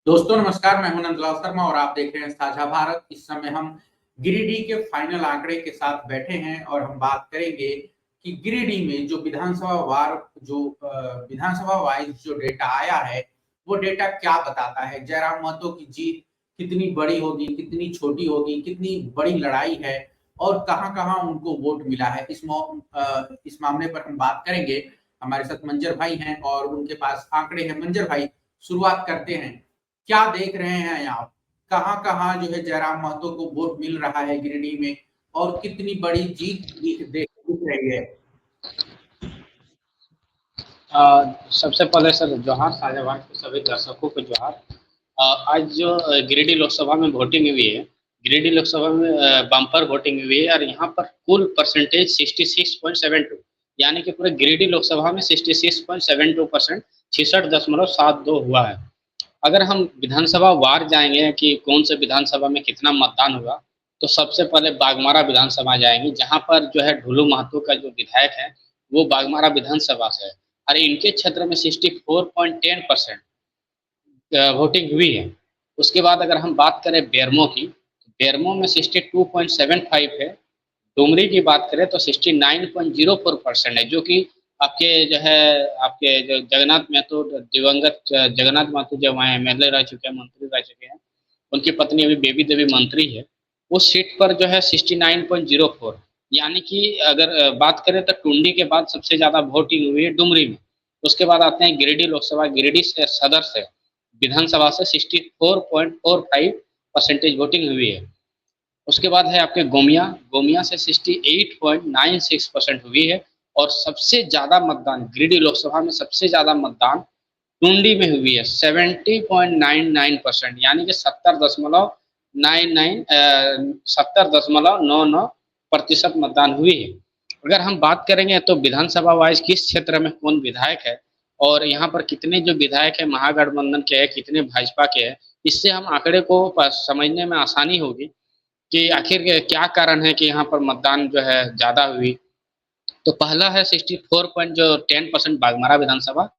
दोस्तों नमस्कार, मैं हूं नंदलाल शर्मा और आप देख रहे हैं साझा भारत। इस समय हम गिरिडीह के फाइनल आंकड़े के साथ बैठे हैं और हम बात करेंगे कि गिरिडीह में जो विधानसभा वाइज जो डेटा आया है, वो डेटा क्या बताता है। जयराम महतो की जीत कितनी बड़ी होगी, कितनी छोटी होगी, कितनी बड़ी लड़ाई है और कहां-कहां उनको वोट मिला है। इस मामले पर हम बात करेंगे। हमारे साथ मंजर भाई हैं और उनके पास आंकड़े हैं। मंजर भाई, शुरुआत करते हैं। क्या देख रहे हैं आप? कहाँ-कहाँ जो है जयराम महतो को वोट मिल रहा है गिरिडीह में और कितनी बड़ी जीत दिख रही है? सबसे पहले सर जोहार साझा भारत के सभी दर्शकों को जोहार। आज जो गिरिडीह लोकसभा में वोटिंग हुई है, गिरिडीह लोकसभा में बम्पर वोटिंग हुई है और यहाँ पर कुल परसेंटेज 66.72, यानी कि पूरे गिरिडीह लोकसभा में 66.72%, 66.72 हुआ है। अगर हम विधानसभा वार जाएंगे कि कौन से विधानसभा में कितना मतदान हुआ, तो सबसे पहले बाघमारा विधानसभा जाएंगे, जहाँ पर जो है ढुलू महतो का जो विधायक है वो बाघमारा विधानसभा से है और इनके क्षेत्र में 64.10% वोटिंग हुई है। उसके बाद अगर हम बात करें बेरमो की, बेरमो में 62.75 है। डुमरी की बात करें तो 69.04% है, जो कि आपके जो है आपके जो जगन्नाथ महतो, दिवंगत जगन्नाथ महतो जो वहाँ एमएलए रह चुके हैं, मंत्री रह चुके हैं, उनकी पत्नी अभी बेबी देवी मंत्री है। उस सीट पर जो है 69.04, यानी कि अगर बात करें तो टुंडी के बाद सबसे ज़्यादा वोटिंग हुई है डुमरी में। उसके बाद आते हैं गिरिडीह लोकसभा, गिरिडीह से सदर से विधानसभा से 64.45% वोटिंग हुई है। उसके बाद है आपके गोमिया, गोमिया से 68.96% हुई है और सबसे ज़्यादा मतदान गिरिडीह लोकसभा में सबसे ज़्यादा मतदान टुंडी में हुई है 70.99%, यानी कि 70.99% मतदान हुई है। अगर हम बात करेंगे तो विधानसभा वाइज किस क्षेत्र में कौन विधायक है और यहाँ पर कितने जो विधायक है महागठबंधन के हैं, कितने भाजपा के हैं, इससे हम आंकड़े को समझने में आसानी होगी कि आखिर क्या कारण है कि यहाँ पर मतदान जो है ज़्यादा हुई। तो पहला है 64.10% बाघमारा विधानसभा।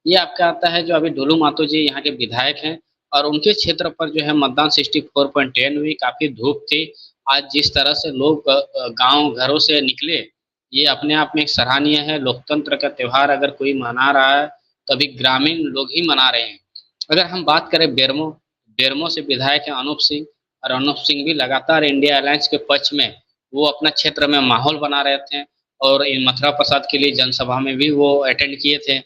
ये आपका आता है जो अभी ढुलू महतो जी यहाँ के विधायक हैं और उनके क्षेत्र पर जो है मतदान 64.10 हुई। काफ़ी धूप थी। आज जिस तरह से लोग गांव घरों से निकले, ये अपने आप में एक सराहनीय है। लोकतंत्र का त्यौहार अगर कोई मना रहा है तो अभी ग्रामीण लोग ही मना रहे हैं। अगर हम बात करें बेरमो, बेरमो से विधायक हैं अनूप सिंह और अनूप सिंह भी लगातार इंडिया अलायंस के पक्ष में वो अपना क्षेत्र में माहौल बना रहे थे और इन मथुरा प्रसाद के लिए जनसभा में भी वो अटेंड किए थे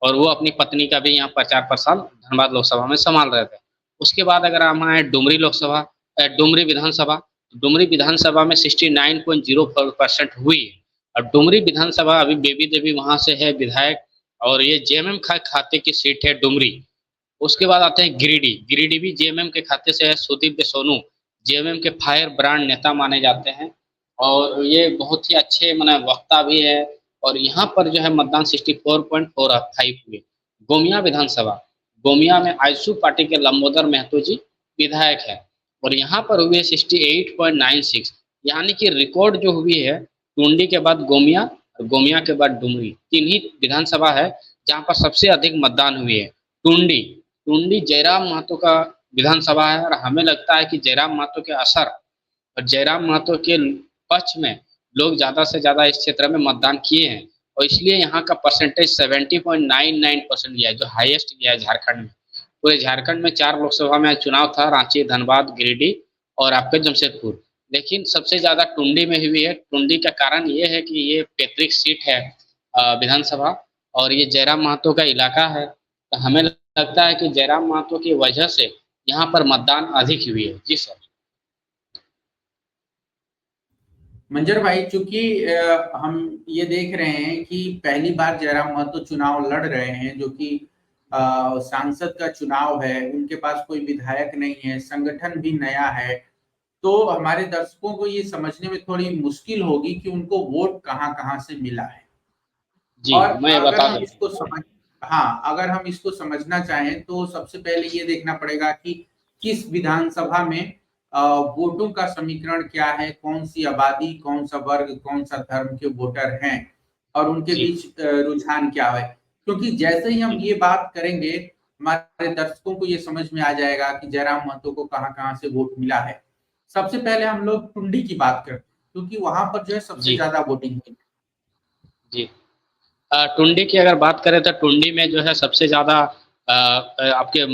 और वो अपनी पत्नी का भी यहाँ प्रचार प्रसार धनबाद लोकसभा में संभाल रहे थे। उसके बाद अगर हम आए डुमरी लोकसभा, डुमरी विधानसभा, डुमरी विधानसभा में 69.04% हुई है और डुमरी विधानसभा अभी बेबी देवी वहाँ से है विधायक और ये जेएमएम खाते की सीट है डुमरी। उसके बाद आते हैं गिरिडीह, गिरिडीह भी जेएमएम के खाते से है। सुदीप सोनू जेएमएम के फायर ब्रांड नेता माने जाते हैं और ये बहुत ही अच्छे माने वक्ता भी है और यहाँ पर जो है मतदान 64.45 हुए। गोमिया विधानसभा, गोमिया में आजसू पार्टी के लंबोदर महतो जी विधायक है और यहाँ पर हुए 68.96, यानी कि रिकॉर्ड जो हुई है टुंडी के बाद गोमिया और गोमिया के बाद डुमरी, तीन ही विधानसभा है जहाँ पर सबसे अधिक मतदान हुए है। टुंडी, टुंडी जयराम महतो का विधानसभा है और हमें लगता है कि जयराम महतो के असर और जयराम महतो के पक्ष में लोग ज़्यादा से ज़्यादा इस क्षेत्र में मतदान किए हैं और इसलिए यहाँ का परसेंटेज 70.99% गया है, जो हाईएस्ट गया है झारखंड में। पूरे झारखंड में 4 लोकसभा में चुनाव था, रांची, धनबाद, गिरिडीह और आपके जमशेदपुर, लेकिन सबसे ज़्यादा टुंडी में हुई है। टुंडी का कारण ये है कि ये पैतृक सीट है विधानसभा और ये जयराम महतो का इलाका है, तो हमें लगता है कि जयराम महतो की वजह से यहाँ पर मतदान अधिक हुई है। जी सर। मंजर भाई, चूंकि हम ये देख रहे हैं कि पहली बार जयराम महतो चुनाव लड़ रहे हैं, जो कि सांसद का चुनाव है, उनके पास कोई विधायक नहीं है, संगठन भी नया है, तो हमारे दर्शकों को ये समझने में थोड़ी मुश्किल होगी कि उनको वोट कहाँ-कहाँ से मिला है। जी, और मैं अगर बता हम देता इसको समझ हाँ, अगर हम इसको समझना चाहें तो सबसे पहले ये देखना पड़ेगा कि किस विधानसभा में वोटों का समीकरण क्या है, कौन सी आबादी, कौन सा वर्ग, कौन सा धर्म के वोटर हैं और उनके जी, बीच रुझान क्या है। क्योंकि जैसे ही हम जी, ये बात करेंगे, हमारे दर्शकों को ये समझ में आ जाएगा कि जयराम महतो को कहाँ कहाँ से वोट मिला है। सबसे पहले हम लोग टुंडी की बात करते हैं, क्योंकि वहां पर जो है सबसे जी, ज्यादा वोटिंग हुई। जी। टुंडी की अगर बात करें तो टुंडी में जो है सबसे ज़्यादा आपके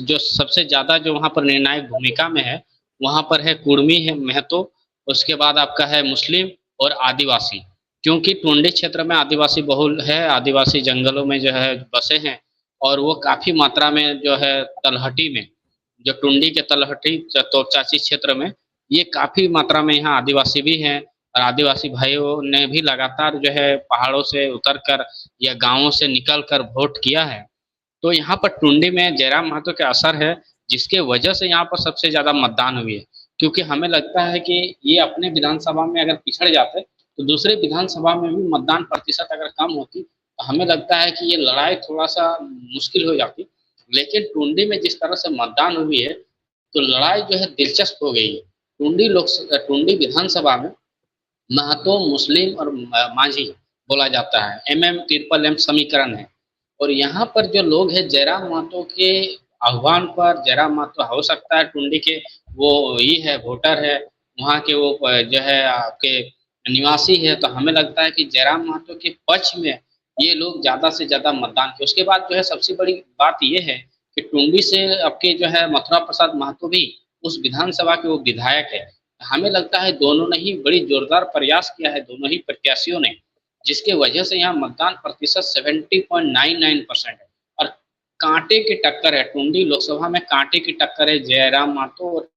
जो सबसे ज़्यादा जो वहाँ पर निर्णायक भूमिका में है, वहाँ पर है कुर्मी है, महतो, उसके बाद आपका है मुस्लिम और आदिवासी। क्योंकि टुंडी क्षेत्र में आदिवासी बहुल है, आदिवासी जंगलों में जो है बसे हैं और वो काफ़ी मात्रा में जो है तलहटी में, जो टुंडी के तलहटी तोपचांची क्षेत्र में, ये काफ़ी मात्रा में यहाँ आदिवासी भी हैं और आदिवासी भाइयों ने भी लगातार जो है पहाड़ों से उतर कर या गाँवों से निकल कर वोट किया है। तो यहाँ पर टुंडी में जयराम महतो के असर है, जिसके वजह से यहाँ पर सबसे ज़्यादा मतदान हुई है। क्योंकि हमें लगता है कि ये अपने विधानसभा में अगर पिछड़ जाते, तो दूसरे विधानसभा में भी मतदान प्रतिशत अगर कम होती, तो हमें लगता है कि ये लड़ाई थोड़ा-सा मुश्किल हो जाती। लेकिन टुंडी में जिस तरह से मतदान हुई है, तो लड़ाई जो है दिलचस्प हो गई है। टुंडी विधानसभा में महतो, मुस्लिम और मांझी बोला जाता है। एमएम ट्रिपल एम समीकरण है। और यहाँ पर जो लोग हैं जयराम महतो के आह्वान पर जयराम महतो हो सकता है टुंडी के वो ही है वोटर है, वहाँ के वो जो है आपके निवासी है, तो हमें लगता है कि जयराम महतो के पक्ष में ये लोग ज़्यादा से ज़्यादा मतदान किए। उसके बाद जो है सबसे बड़ी बात ये है कि टुंडी से आपके जो है मथुरा प्रसाद महतो भी उस विधानसभा के वो विधायक है। हमें लगता है दोनों ने ही बड़ी जोरदार प्रयास किया है, दोनों ही प्रत्याशियों ने, जिसके वजह से यहाँ मतदान प्रतिशत 70.99% है और कांटे की टक्कर है। टुंडी लोकसभा में कांटे की टक्कर है जयराम महतो और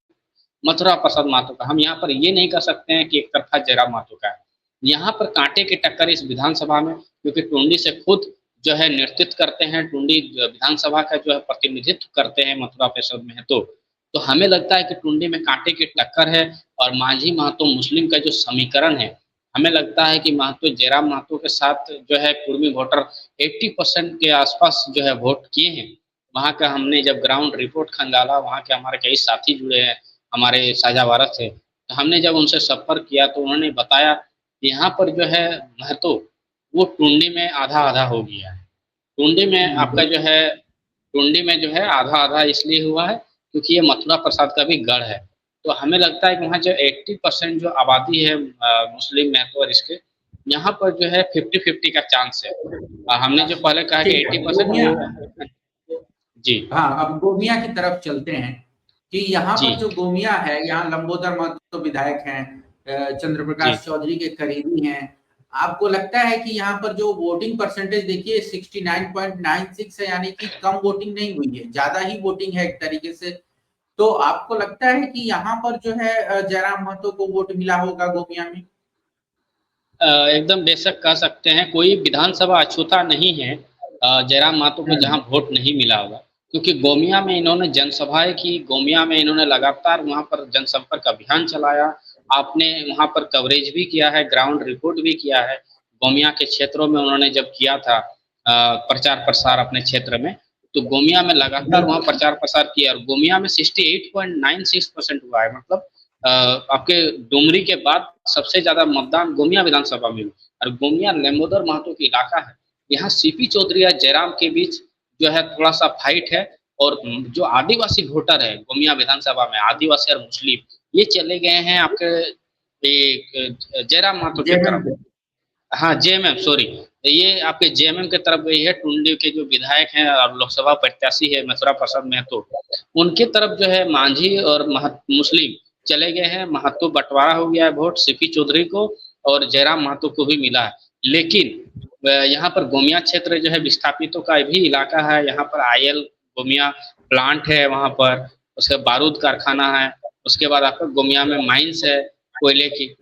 मथुरा प्रसाद महतो का। हम यहाँ पर ये नहीं कह सकते हैं कि एक तरफा जयराम महतो का है। यहाँ पर कांटे की टक्कर इस विधानसभा में, क्योंकि टुंडी से खुद जो है नेतृत्व करते हैं, टुंडी विधानसभा का जो है प्रतिनिधित्व करते हैं मथुरा प्रसाद महतो। तो हमें लगता है कि टुंडी में कांटे की टक्कर है और मांझी महतो मुस्लिम का जो समीकरण है, हमें लगता है कि महतो जयराम महतो के साथ जो है कुर्मी वोटर 80% के आसपास जो है वोट किए हैं। वहाँ का हमने जब ग्राउंड रिपोर्ट खंगाला, वहाँ के हमारे कई साथी जुड़े हैं हमारे साझा भारत से, तो हमने जब उनसे संपर्क किया तो उन्होंने बताया कि यहाँ पर जो है महतो वो टुंडी में आधा-आधा हो गया है। टुंडी में आपका जो है टुंडी में जो है आधा-आधा इसलिए हुआ है क्योंकि ये मथुरा प्रसाद का भी गढ़ है। तो हमें लगता है कि वहाँ जो 80% जो आबादी है मुस्लिम महतो और इसके, यहाँ पर जो है 50-50 का चांस है। हमने जो पहले कहा कि ठीक है, 80% गोमिया। वो जी, हाँ, अब गोमिया की तरफ चलते हैं कि यहाँ जी, पर जो गोमिया है, यहाँ लंबोदर महतो विधायक हैं, चंद्र जी। प्रकाश चौधरी के करीबी हैं। आपको लगता है कि यहाँ पर जो वोटिंग परसेंटेज देखिए 69.96 है, यानी कि कम वोटिंग नहीं हुई है, ज्यादा ही वोटिंग है एक तरीके से। तो आपको लगता है कि यहाँ पर जो है जयराम महतो को वोट मिला होगा गोमिया में? एकदम बेशक कह सकते हैं, कोई विधानसभा अछूता नहीं है जयराम महतो को जहाँ वोट नहीं मिला होगा। क्योंकि गोमिया में इन्होंने जनसभाएँ की, गोमिया में इन्होंने लगातार वहाँ पर जनसंपर्क अभियान चलाया। आपने वहाँ पर कवरेज भी किया है, ग्राउंड रिपोर्ट भी किया है। गोमिया के क्षेत्रों में उन्होंने जब किया था प्रचार-प्रसार अपने क्षेत्र में, तो गोमिया में लगातार वहाँ बिल्कुल। प्रचार-प्रसार किया और गोमिया में 68.96% हुआ है। मतलब आपके डुमरी के बाद सबसे ज़्यादा मतदान गोमिया विधानसभा में हुआ और गोमिया लंबोदर महतो का इलाका है। यहाँ सीपी चौधरी और जयराम के बीच जो है थोड़ा-सा फाइट है और जो आदिवासी वोटर है गोमिया विधानसभा में, आदिवासी और मुस्लिम, ये चले गए हैं आपके जयराम महतो की जेएमएम तरफ। पे। हाँ, जेएमएम सॉरी, ये आपके जेएमएम की तरफ गई है, टुंडी के जो विधायक हैं और लोकसभा प्रत्याशी है मथुरा प्रसाद महतो, उनकी तरफ जो है मांझी और मुस्लिम चले गए हैं। महतो बँटवारा हो गया है वोट सीपी चौधरी को और जयराम महतो को भी मिला है। लेकिन यहाँ पर गोमिया क्षेत्र जो है विस्थापितों का भी इलाका है, यहाँ पर आईएल गोमिया प्लांट है वहाँ पर, उसके बारूद कारखाना है, उसके बाद आपका गोमिया में माइन्स है कोयले की।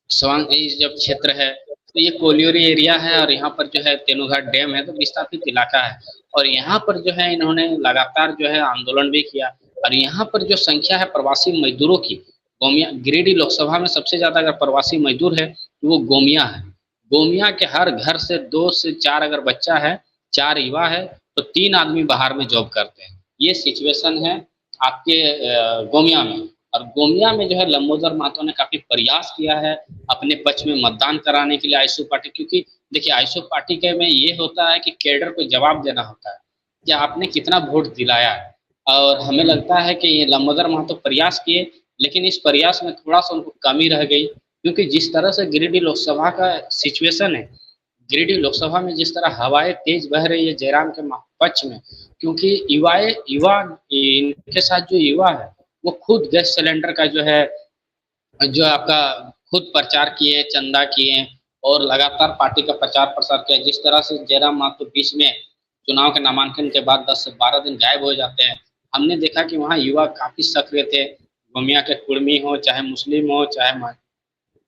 स्वांग ये जब क्षेत्र है, तो ये कोलियोरी एरिया है और यहाँ पर जो है तेनूघाट डैम है, तो विस्थापित इलाका है और यहाँ पर जो है इन्होंने लगातार जो है आंदोलन भी किया और यहाँ पर जो संख्या है प्रवासी मज़दूरों की, गोमिया गिरिडीह लोकसभा में सबसे ज़्यादा अगर प्रवासी मज़दूर है, तो वो गोमिया है। गोमिया के हर घर से 2 से 4 अगर बच्चा है, 4 युवा है, तो 3 आदमी बाहर में जॉब करते हैं। ये सिचुएशन है आपके गोमिया में और गोमिया में जो है लंबोदर महतो ने काफ़ी प्रयास किया है अपने पक्ष में मतदान कराने के लिए आइसो पार्टी, क्योंकि देखिए आइसो पार्टी के में ये होता है कि कैडर को जवाब देना होता है। कि आपने कितना वोट दिलाया है। और हमें लगता है कि ये लंबोदर महतो प्रयास किए, लेकिन इस प्रयास में थोड़ा-सा उनको कमी रह गई, क्योंकि जिस तरह से गिरिडीह लोकसभा का सिचुएशन है, गिरिडीह लोकसभा में जिस तरह हवाएँ तेज़ बह रही है जयराम के पक्ष में, क्योंकि युवा इनके साथ जो युवा है, वो खुद गैस सिलेंडर का जो आपका खुद प्रचार किए, चंदा किए और लगातार पार्टी का प्रचार-प्रसार किया। जिस तरह से जयराम मातो बीच में चुनाव के नामांकन के बाद 10 से 12 दिन गायब हो जाते हैं। हमने देखा कि वहाँ युवा काफ़ी सक्रिय थे, गोमिया के कुर्मी हो, चाहे मुस्लिम हो, चाहे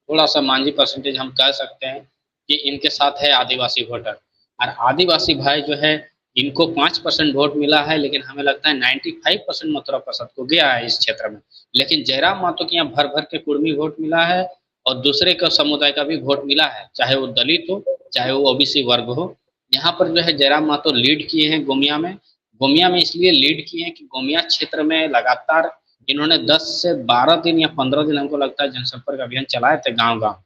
थोड़ा-सा मांझी परसेंटेज हम कह सकते हैं कि इनके साथ है आदिवासी वोटर। और आदिवासी भाई जो है, इनको 5% वोट मिला है, लेकिन हमें लगता है 95% मथुरा प्रसाद को गया है इस क्षेत्र में। लेकिन जयराम मातो के यहाँ भर-भर के कुर्मी वोट मिला है और दूसरे का समुदाय का भी वोट मिला है, चाहे वो दलित हो, चाहे वो ओबीसी वर्ग हो। यहाँ पर जो है जयराम मातो लीड किए हैं गोमिया में। गोमिया में इसलिए लीड किए हैं कि गोमिया क्षेत्र में लगातार इन्होंने 10 से 12 दिन या 15 दिन हमको लगता है जनसंपर्क अभियान चलाए थे गाँव-गाँव।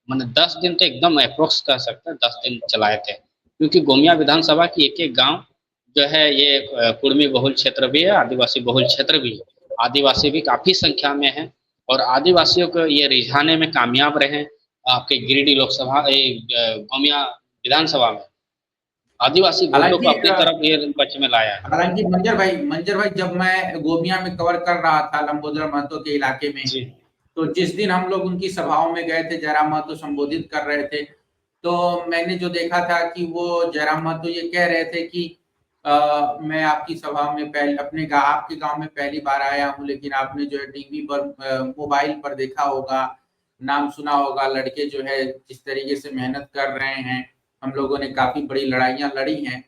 माने 10 दिन तो एकदम एप्रोक्स कह सकते हैं 10 दिन चलाए थे। क्योंकि गोमिया विधानसभा की एक-एक गाँव जो है ये कुर्मी बहुल क्षेत्र भी है, आदिवासी बहुल क्षेत्र भी है। आदिवासी भी काफ़ी संख्या में हैं और आदिवासियों को ये रिझाने में कामयाब रहे हैं आपके गिरिडीह लोकसभा गोमिया विधानसभा में। आदिवासी वोटों को हालाँकि अपनी तरफ ये पक्ष में लाया है। हालाँकि मंजर भाई जब मैं गोमिया में कवर कर रहा था लंबोदर महतो के इलाके में, जी, तो जिस दिन हम लोग उनकी सभाओं में गए थे, जयराम महतो संबोधित कर रहे थे, तो मैंने जो देखा था कि वो जयराम महतो ये कह रहे थे कि मैं आपकी सभा में आपके गाँव में पहली बार आया हूँ, लेकिन आपने जो है टीवी पर मोबाइल पर देखा होगा, नाम सुना होगा, लड़के जो है जिस तरीके से मेहनत कर रहे हैं, हम लोगों ने काफ़ी बड़ी लड़ाइयाँ लड़ी हैं।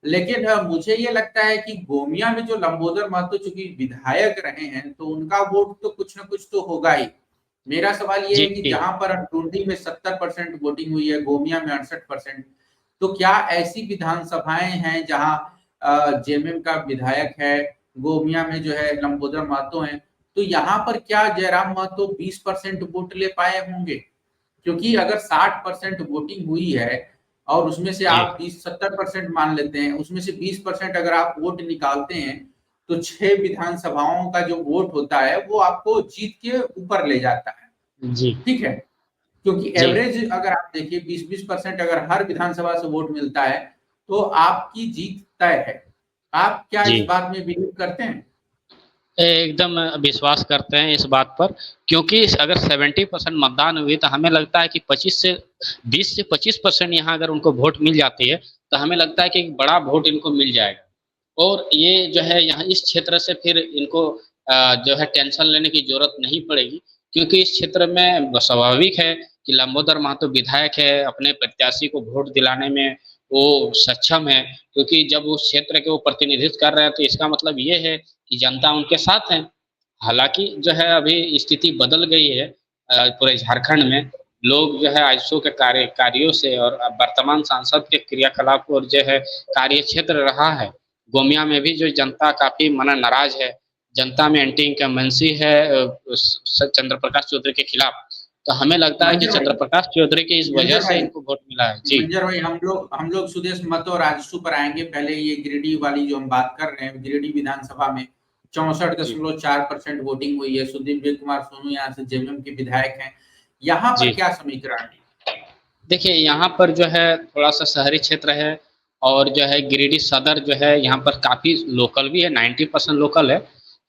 लेकिन मुझे ये लगता है कि गोमिया में जो लंबोदर महतो चूँकि विधायक रहे हैं, तो उनका वोट तो कुछ न कुछ तो होगा ही। मेरा सवाल ये जी, है कि जहाँ पर टुंडी में 70% वोटिंग हुई है, गोमिया में 68%, तो क्या ऐसी विधानसभाएँ हैं जहाँ जेएमएम का विधायक है, गोमिया में जो है लंबोदर महतो हैं, तो यहाँ पर क्या जयराम महतो 20% वोट ले पाए होंगे? क्योंकि अगर 60% वोटिंग हुई है और उसमें से जी, आप 20-70% मान लेते हैं, उसमें से 20% अगर आप वोट निकालते हैं, तो 6 विधानसभाओं का जो वोट होता है, वो आपको जीत के ऊपर ले जाता है। जी, ठीक है? क्योंकि जी। एवरेज अगर आप देखिए 20-20% अगर हर विधानसभा से वोट मिलता है, तो आपकी जीत तय है। आप क्या जी। इस बात में बिलीव करते हैं? एकदम विश्वास करते हैं इस बात पर क्योंकि अगर 70% मतदान हुई तो हमें लगता है कि 20 से 25% यहाँ अगर उनको वोट मिल जाती है, तो हमें लगता है कि एक बड़ा वोट इनको मिल जाएगा। और ये जो है यहाँ इस क्षेत्र से फिर इनको जो है टेंशन लेने की ज़रूरत नहीं पड़ेगी क्योंकि इस क्षेत्र में स्वाभाविक है कि लंबोदर महतो विधायक है, अपने प्रत्याशी को वोट दिलाने में वो सक्षम है क्योंकि जब उस क्षेत्र के वो प्रतिनिधित्व कर रहे हैं तो इसका मतलब ये है कि जनता उनके साथ है। हालाँकि जो है अभी स्थिति बदल गई है पूरे झारखंड में। लोग जो है आजसू के कार्यों से और वर्तमान सांसद के क्रियाकलाप और जो है कार्यक्षेत्र रहा है, गोमिया में भी जो जनता काफ़ी मना नाराज़ है। जनता में एंटी इनकम्बेंसी है चंद्र प्रकाश चौधरी के खिलाफ। तो हमें लगता है कि मंजर चंद्र भाई प्रकाश चौधरी की इस वजह मंजर से भाई इनको वोट मिला है। जी, मंजर भाई हम लोग सुदेश महतो और राजसू पर आएँगे। पहले ये गिरिडीह वाली जो हम बात कर रहे हैं, गिरिडीह विधानसभा में जी, 64.4% वोटिंग हुई है। सुदीव्य कुमार सोनू यहाँ से जेएमएम के विधायक हैं। यहाँ पर जी। क्या समीकरण है? देखिए, यहाँ पर जो है थोड़ा-सा शहरी क्षेत्र है और जो है गिरिडीह सदर जो है यहाँ पर काफ़ी लोकल भी है, 90% लोकल है।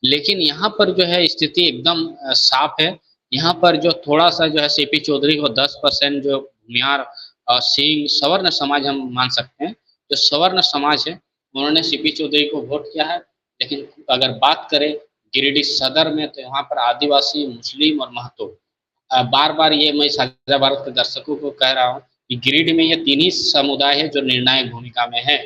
लेकिन यहाँ पर जो है स्थिति एकदम साफ़ है। यहाँ पर जो थोड़ा-सा जो है सीपी चौधरी को 10% जो भूमियार सींग सवर्ण समाज हम मान सकते हैं। जो सवर्ण समाज है, उन्होंने सीपी चौधरी को वोट किया है। लेकिन अगर बात करें गिरिडीह सदर में तो यहाँ पर आदिवासी, मुस्लिम और महतो बार-बार ये मैं साझा भारत के दर्शकों को कह रहा हूँ कि गिरिडीह में ये 3 ही समुदाय है जो निर्णायक भूमिका में है।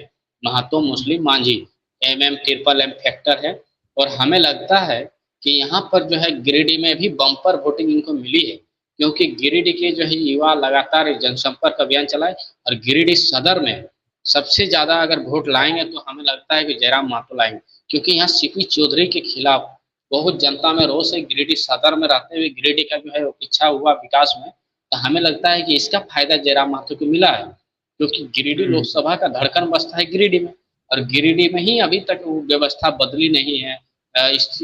महतो, मुस्लिम, Manjhi, MM, triple M factor है और हमें लगता है कि यहाँ पर जो है गिरिडीह में भी बम्पर वोटिंग इनको मिली है, क्योंकि गिरिडीह के जो है युवा लगातार जनसंपर्क अभियान चलाए और गिरिडीह सदर में सबसे ज़्यादा अगर वोट लाएँगे तो हमें लगता है कि जयराम मातो लाएँगे, क्योंकि यहाँ सीपी चौधरी के खिलाफ बहुत जनता में रोष है। गिरिडीह सदर में रहते हुए गिरिडीह का जो है इच्छा हुआ विकास में, तो हमें लगता है कि इसका फ़ायदा जयराम महतो को मिला है, क्योंकि गिरिडीह हुँ। लोकसभा का धड़कन बजता है गिरिडीह में। और गिरिडीह में ही अभी तक वो व्यवस्था बदली नहीं है।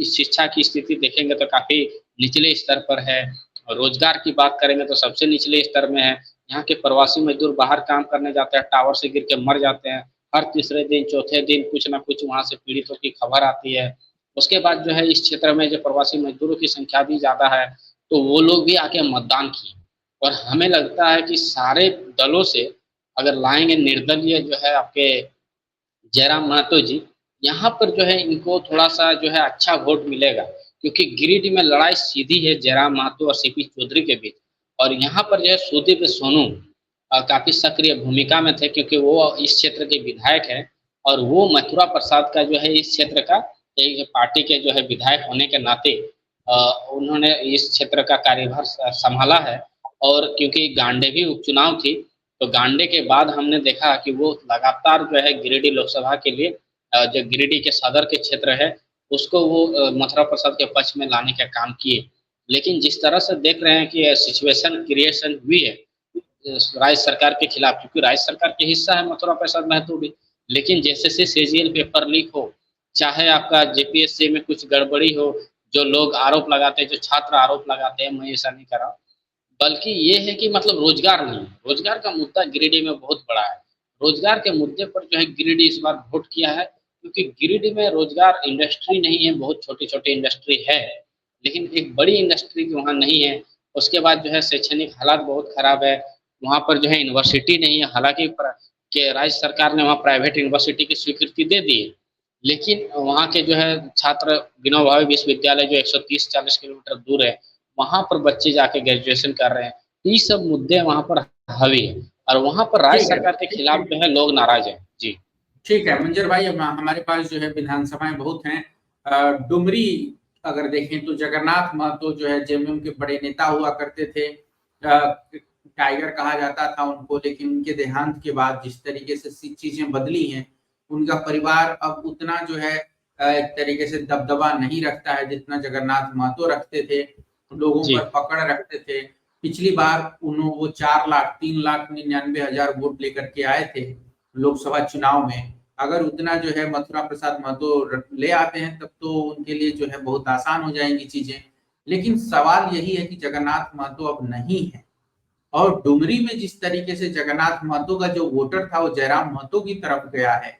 शिक्षा की स्थिति देखेंगे तो काफ़ी निचले स्तर पर है, और रोज़गार की बात करेंगे तो सबसे निचले स्तर में है। यहाँ के प्रवासी मज़दूर बाहर काम करने जाते हैं, टावर से गिर के मर जाते हैं। हर तीसरे दिन, चौथे दिन कुछ न कुछ वहाँ से पीड़ितों की खबर आती है। उसके बाद जो है इस क्षेत्र में जो प्रवासी मज़दूरों की संख्या भी ज़्यादा है, तो वो लोग भी आके मतदान किए। और हमें लगता है कि सारे दलों से अगर लाएँगे निर्दलीय जो है आपके जयराम महतो जी, यहाँ पर जो है इनको थोड़ा-सा जो है अच्छा वोट मिलेगा, क्योंकि गिरिडीह में लड़ाई सीधी है जयराम महतो और सीपी चौधरी के बीच। और यहाँ पर जो है सुदीप सोनू काफ़ी सक्रिय भूमिका में थे, क्योंकि वो इस क्षेत्र के विधायक हैं, और वो मथुरा प्रसाद का जो है इस क्षेत्र का एक पार्टी के जो है विधायक होने के नाते अ, उन्होंने इस क्षेत्र का कार्यभार सँभाला है। और क्योंकि गांडेय उपचुनाव थी, तो गांडे के बाद हमने देखा कि वो लगातार जो है गिरिडीह लोकसभा के लिए जो गिरिडीह के सदर के क्षेत्र है, उसको वो मथुरा प्रसाद के पक्ष में लाने का काम किए। लेकिन जिस तरह से देख रहे हैं कि सिचुएशन क्रिएशन हुई है राज्य सरकार के खिलाफ, क्योंकि राज्य सरकार के हिस्सा है मथुरा प्रसाद महतो भी। लेकिन जैसे सीजीएल पेपर लीक हो, चाहे आपका जेपीएससी में कुछ गड़बड़ी हो, जो लोग आरोप लगाते हैं, जो छात्र आरोप लगाते हैं, मैं ऐसा नहीं कर रहा, बल्कि ये है कि मतलब रोज़गार नहीं है। रोज़गार का मुद्दा गिरिडीह में बहुत बड़ा है। रोज़गार के मुद्दे पर जो है गिरिडीह इस बार वोट किया है, क्योंकि गिरिडीह में रोज़गार इंडस्ट्री नहीं है, बहुत छोटी-छोटी इंडस्ट्री है, लेकिन एक बड़ी इंडस्ट्री वहाँ नहीं है। उसके बाद जो है शैक्षणिक हालात बहुत ख़राब है, वहाँ पर जो है यूनिवर्सिटी नहीं है, हालाँकि राज्य सरकार ने वहाँ प्राइवेट यूनिवर्सिटी की स्वीकृति दे दी है, लेकिन वहाँ के जो है छात्र विनोबा भावे विश्वविद्यालय जो 130-40 किलोमीटर दूर है, वहाँ पर बच्चे जाके ग्रेजुएशन कर रहे हैं। तो ये सब मुद्दे वहाँ पर हावी हैं, और वहाँ पर राज्य ठीक है, सरकार के खिलाफ जो है लोग नाराज़ हैं। जी। ठीक है मंजर भाई, अब हमारे पास जो है विधानसभाएं बहुत हैं। डुमरी अगर देखें तो जगन्नाथ महतो जो है जेएमएम के बड़े नेता हुआ करते थे, टाइगर कहा जाता था उनको, लेकिन उनके देहांत के बाद जिस तरीके से चीजें बदली हैं, उनका परिवार अब उतना जो है एक तरीके से दबदबा नहीं रखता है जितना जगन्नाथ महतो रखते थे, लोगों जी। पर पकड़ रखते थे। पिछली बार वो 4,03,99,000 वोट लेकर के आए थे लोकसभा चुनाव में। अगर उतना जो है मथुरा प्रसाद महतो ले आते हैं तब तो उनके लिए जो है बहुत आसान हो जाएंगी चीजें। लेकिन सवाल यही है कि जगन्नाथ महतो अब नहीं है, और डुमरी में जिस तरीके से जगन्नाथ महतो का जो वोटर था वो जयराम महतो की तरफ गया है,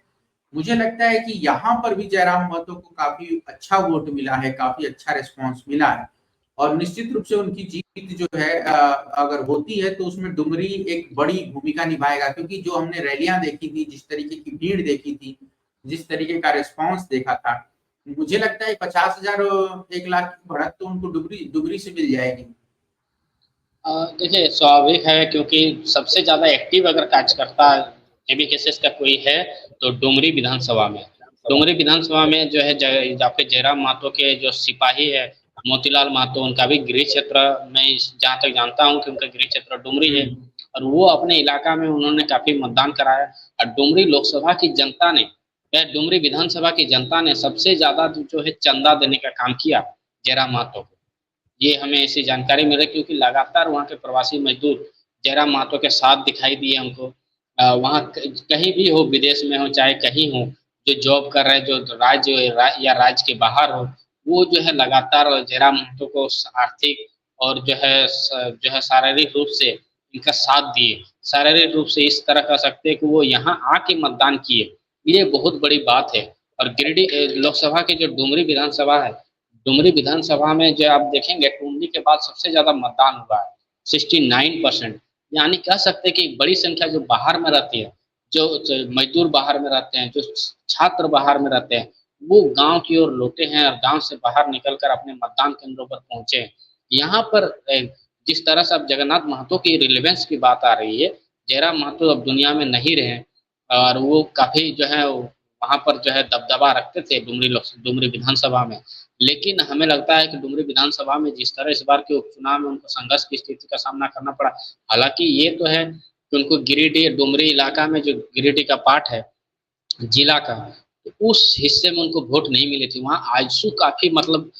मुझे लगता है कि यहाँ पर भी जयराम महतो को काफी अच्छा वोट मिला है, काफी अच्छा रिस्पॉन्स मिला है। और निश्चित रूप से उनकी जीत जो है अगर होती है तो उसमें डुमरी एक बड़ी भूमिका निभाएगा, क्योंकि जो हमने रैलियां देखी थी, जिस तरीके की भीड़ देखी थी, जिस तरीके का रिस्पॉन्स देखा था, मुझे लगता है 50,000 1 लाख की बढ़त तो उनको डुमरी डुमरी से मिल जाएगी। देखिए स्वाभाविक है, क्योंकि सबसे ज़्यादा एक्टिव अगर कार्यकर्ता जेबी केसेस का कोई है तो डुमरी विधानसभा में। डुमरी विधानसभा में जो है आपके जयराम महतो के जो सिपाही है मोतीलाल महतो, उनका भी गृह क्षेत्र, मैं जहाँ तक जानता हूँ कि उनका गृह क्षेत्र डुमरी है, और वो अपने इलाका में उन्होंने काफ़ी मतदान कराया। और डुमरी लोकसभा की जनता ने डुमरी विधानसभा की जनता ने सबसे ज़्यादा जो है चंदा देने का काम किया जयराम महतो को। ये हमें ऐसी जानकारी मिली, क्योंकि लगातार वहाँ के प्रवासी मजदूर जयराम महतो के साथ दिखाई दिए हमको। वहाँ कहीं भी हो, विदेश में हो चाहे कहीं हो, जो जॉब कर रहे हैं, जो या राज्य के बाहर हो, वो जो है लगातार जयराम महतो को आर्थिक और जो है शारीरिक रूप से इनका साथ दिए। शारीरिक रूप से इस तरह कह सकते हैं कि वो यहाँ आके मतदान किए, ये बहुत बड़ी बात है। और गिरिडीह लोकसभा की जो डुमरी विधानसभा है, डुमरी विधानसभा में जो आप देखेंगे टुंडी के बाद सबसे ज़्यादा मतदान हुआ है, 69%। यानी कह सकते हैं कि एक बड़ी संख्या जो बाहर में रहती है, जो मज़दूर बाहर में रहते हैं, जो छात्र बाहर में रहते हैं, वो गाँव की ओर लौटे हैं और गाँव से बाहर निकल कर अपने मतदान केंद्रों पर पहुँचे हैं। यहाँ पर जिस तरह से अब जगन्नाथ महतो की रिलेवेंस की बात आ रही है, जयराम महतो अब दुनिया में नहीं रहे, और वो काफ़ी जो है वहाँ पर जो है दबदबा रखते थे डुमरी विधानसभा में। लेकिन हमें लगता है कि डुमरी विधानसभा में जिस तरह इस बार के उपचुनाव में उनको संघर्ष की स्थिति का सामना करना पड़ा, हालाँकि ये तो है कि उनको गिरिडीह डुमरी इलाका में जो गिरिडीह का पार्ट है जिला का, तो उस हिस्से में उनको वोट नहीं मिली थी। वहाँ आजसू काफ़ी मतलब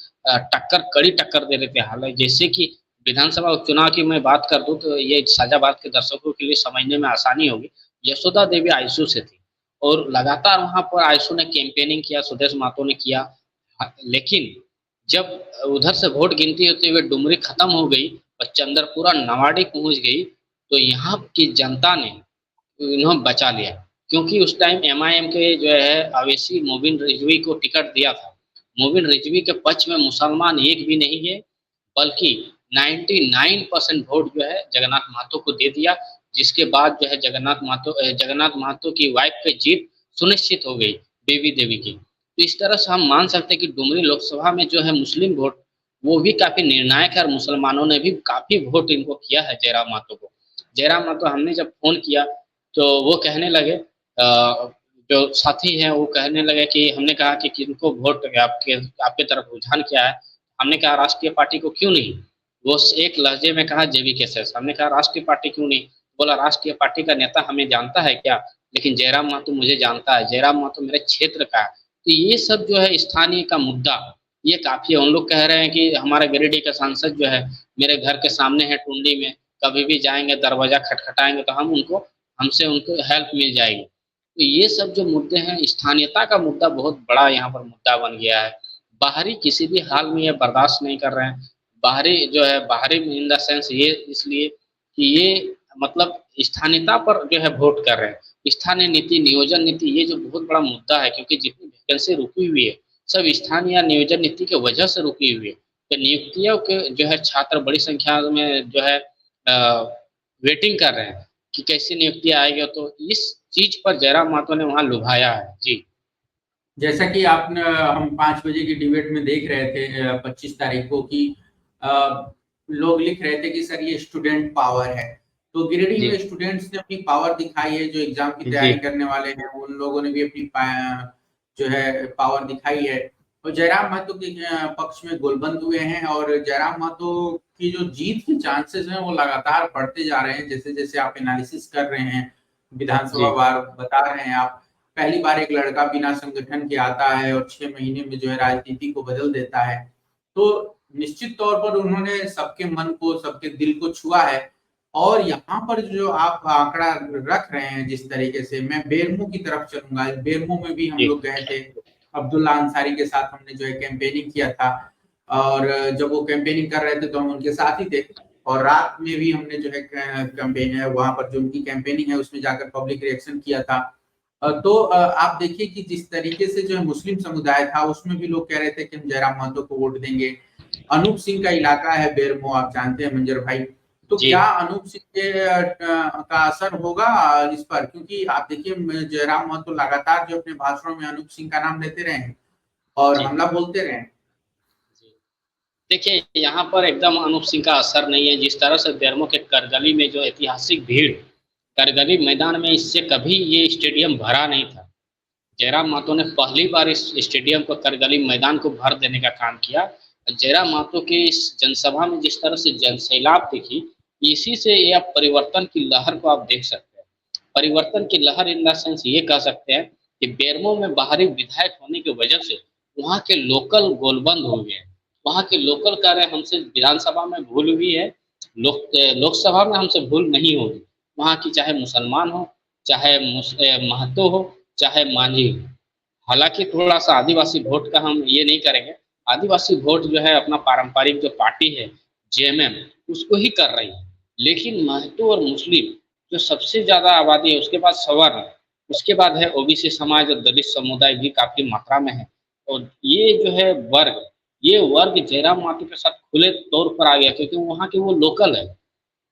कड़ी टक्कर दे रहे थे। हालाँकि जैसे कि विधानसभा उपचुनाव की मैं बात कर दूँ तो ये शाजाबाद के दर्शकों के लिए समझने में आसानी होगी। यशोदा देवी आजसू से थी, और लगातार वहाँ पर आयशु ने कैंपेनिंग किया, सुदेश महतो ने किया। लेकिन जब उधर से वोट गिनती होते हुए डुमरी खत्म हो गई और चंद्रपुरा नवाड़ी पहुंच गई, तो यहाँ की जनता ने इन्हों बचा लिया, क्योंकि उस टाइम एमआईएम के जो है अवेशी मोबिन रिजवी को टिकट दिया था। मोबिन रिजवी के पक्ष में मुसलमान एक भी नहीं है, बल्कि 99% वोट जो है जगन्नाथ महतो को दे दिया, जिसके बाद जो है जगन्नाथ महतो की वाइफ की जीत सुनिश्चित हो गई, बेबी देवी की। तो इस तरह से हम मान सकते हैं कि डुमरी लोकसभा में जो है मुस्लिम वोट वो भी काफी निर्णायक है, और मुसलमानों ने भी काफी वोट इनको किया है जयराम महतो को। जयराम महतो हमने जब फोन किया तो वो कहने लगे, जो साथी हैं वो कहने लगे कि हमने कहा कि किनको वोट आपके तरफ रुझान क्या है। हमने कहा राष्ट्रीय पार्टी को क्यों नहीं। वो एक लहजे में कहा जेवी केसेस। हमने कहा राष्ट्रीय पार्टी क्यों नहीं। बोला राष्ट्रीय पार्टी का नेता हमें जानता है क्या, लेकिन जयराम महतो मुझे जानता है, जयराम महतो मेरे क्षेत्र का है। तो ये सब जो है स्थानीय का मुद्दा ये काफी है। उन लोग कह रहे हैं कि हमारे गिरिडीह का सांसद जो है मेरे घर के सामने है टुंडी में, कभी भी जाएंगे दरवाजा खटखटाएंगे तो हमसे उनको हेल्प मिल जाएगी। तो ये सब जो मुद्दे हैं, स्थानीयता का मुद्दा बहुत बड़ा यहाँ पर मुद्दा बन गया है। बाहरी किसी भी हाल में ये बर्दाश्त नहीं कर रहे हैं। बाहरी जो है, बाहरी इन द सेंस ये इसलिए कि ये मतलब स्थानीयता पर जो है वोट कर रहे हैं। स्थानीय नीति, नियोजन नीति ये जो बहुत बड़ा मुद्दा है, क्योंकि जितनी वैकेंसी रुकी हुई है सब स्थानीय नियोजन नीति की वजह से रुकी हुई है। तो नियुक्तियों के जो है छात्र बड़ी संख्या में जो है वेटिंग कर रहे हैं कि कैसी नियुक्ति आएगी। तो इस चीज पर जयराम महतो ने वहां लुभाया है। जी, जैसा कि आपने हम 5 बजे की डिबेट में देख रहे थे 25 तारीख को कि लोग लिख रहे थे कि सर ये स्टूडेंट पावर है। तो गिरिडीह में स्टूडेंट्स ने अपनी पावर दिखाई है, जो एग्जाम की तैयारी करने वाले हैं उन लोगों ने भी अपनी जो है पावर दिखाई है। और जयराम महतो के पक्ष में गोलबंद हुए हैं, और जयराम महतो की जो जीत के चांसेस हैं वो लगातार बढ़ते जा रहे हैं। जैसे जैसे आप एनालिसिस कर रहे हैं, विधानसभा वार बता रहे हैं आप। पहली बार एक लड़का बिना संगठन के आता है और 6 महीने में जो है राजनीति को बदल देता है। तो निश्चित तौर पर उन्होंने सबके मन को, सबके दिल को छुआ है। और यहाँ पर जो आप आंकड़ा रख रहे हैं जिस तरीके से, मैं बेरमो की तरफ चलूंगा। बेरमो में भी हम लोग गए थे, अब्दुल्ला अंसारी के साथ हमने जो है कैंपेनिंग किया था। और जब वो कैंपेनिंग कर रहे थे तो हम उनके साथ ही थे, और रात में भी हमने जो है कैंपेन है वहां पर जो उनकी कैंपेनिंग है उसमें जाकर पब्लिक रिएक्शन किया था। तो आप देखिए कि जिस तरीके से जो है मुस्लिम समुदाय था उसमें भी लोग कह रहे थे कि हम जयराम महतो को वोट देंगे। अनूप सिंह का इलाका है बेरमो, आप जानते हैं मंजर भाई। तो क्या अनूप सिंह का असर होगा इस पर, क्योंकि आप देखिए जयराम महतो लगातार जो अपने भाषणों में अनूप सिंह का नाम लेते रहे हैं और हमला बोलते रहे। देखिए यहाँ पर एकदम अनूप सिंह का असर नहीं है। जिस तरह से बेरमो के करगली में जो ऐतिहासिक भीड़, करगली मैदान में इससे कभी ये स्टेडियम भरा नहीं था। जयराम महतो ने पहली बार इस स्टेडियम को, करगली मैदान को भर देने का काम किया। जयराम महतो की इस जनसभा में जिस तरह से जनसैलाब देखी, इसी से यह परिवर्तन की लहर को आप देख सकते हैं। परिवर्तन की लहर इन द सेंस ये कह सकते हैं कि बेरमो में बाहरी विधायक होने की वजह से वहाँ के लोकल गोलबंद हो गए। वहाँ के लोकल कह रहे हैं हमसे विधानसभा में भूल हुई है, लोकसभा में हमसे भूल नहीं होगी। वहाँ की चाहे मुसलमान हो, चाहे महतो हो, चाहे मांझी हो। हालांकि थोड़ा सा आदिवासी वोट का हम ये नहीं करेंगे। आदिवासी वोट जो है अपना पारंपरिक जो पार्टी है जेएमएम उसको ही कर रही है। लेकिन महतो और मुस्लिम जो सबसे ज्यादा आबादी है, उसके बाद सवर्ण, उसके बाद है ओबीसी समाज और दलित समुदाय भी काफी मात्रा में है। और ये जो है ये वर्ग जयराम महतो के साथ खुले तौर पर आ गया, क्योंकि वहाँ के वो लोकल है।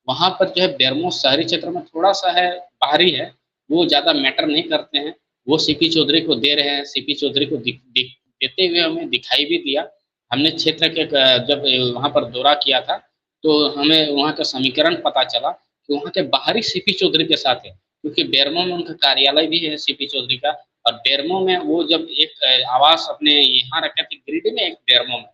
वहाँ पर जो है बेरमो शहरी क्षेत्र में थोड़ा सा है, बाहरी है, वो ज़्यादा मैटर नहीं करते हैं। वो सीपी चौधरी को दे रहे हैं। सीपी चौधरी को देते हुए हमें दिखाई भी दिया। हमने क्षेत्र के जब वहाँ पर दौरा किया था तो हमें वहाँ का समीकरण पता चला कि वहाँ के बाहरी सीपी चौधरी के साथ है, क्योंकि बेरमो में उनका कार्यालय भी है सीपी चौधरी का। और बेरमो में वो जब एक आवास अपने यहाँ रखे थे, गिरिडीह में एक बेरमो में,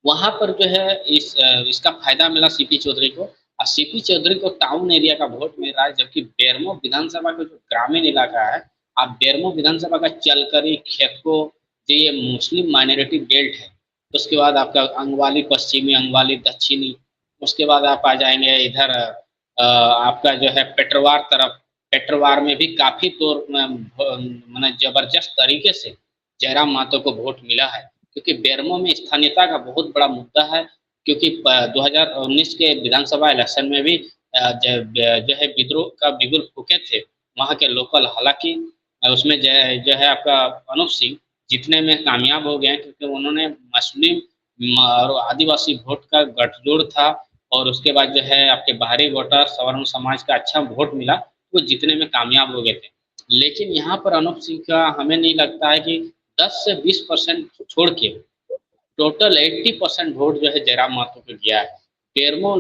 वहाँ पर जो है इसका फायदा मिला सीपी चौधरी को। और सीपी चौधरी को टाउन एरिया का वोट मिल रहा है, जबकि बेरमो विधानसभा का जो ग्रामीण इलाका है, आप बेरमो विधानसभा का चलकरी, खेतको, जो ये मुस्लिम माइनॉरिटी बेल्ट है, उसके बाद आपका अंगवाली पश्चिमी, अंगवाली दक्षिणी, उसके बाद आप आ जाएंगे इधर आपका जो है पेटरवार तरफ, पेटरवार में भी काफी तौर मैंने जबरदस्त तरीके से जयराम महतो को वोट मिला है, क्योंकि बेरमो में स्थानीयता का बहुत बड़ा मुद्दा है। क्योंकि 2019 के विधानसभा इलेक्शन में भी जो है विद्रोह का बिगुल फूके थे वहाँ के लोकल। हालांकि उसमें जो है आपका अनूप सिंह जीतने में कामयाब हो गए, क्योंकि उन्होंने मुस्लिम और आदिवासी वोट का गठजोड़ था, और उसके बाद जो है आपके बाहरी वोटर सवर्ण समाज का अच्छा वोट मिला, वो जीतने में कामयाब हो गए थे। लेकिन यहाँ पर अनूप सिंह का हमें नहीं लगता है कि 10 से 20% छोड़ के टोटल 80% वोट जो है जयराम महतो को गया है। बेरमो